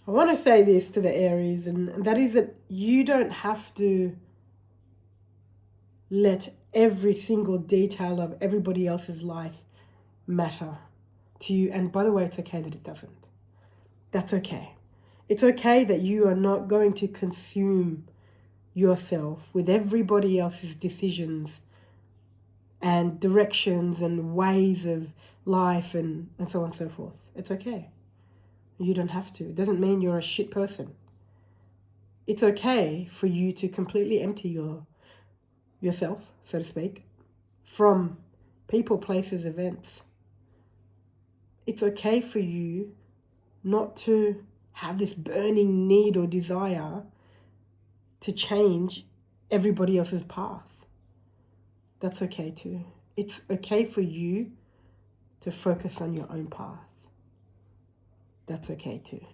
I want to say this to the Aries, and that is that you don't have to let every single detail of everybody else's life matter to you. And by the way, it's okay that it doesn't. That's okay. It's okay that you are not going to consume yourself with everybody else's decisions and directions and ways of life and so on and so forth. It's okay. You don't have to. It doesn't mean you're a shit person. It's okay for you to completely empty yourself, so to speak, from people, places, events. It's okay for you not to have this burning need or desire to change everybody else's path. That's okay too. It's okay for you to focus on your own path. That's okay too.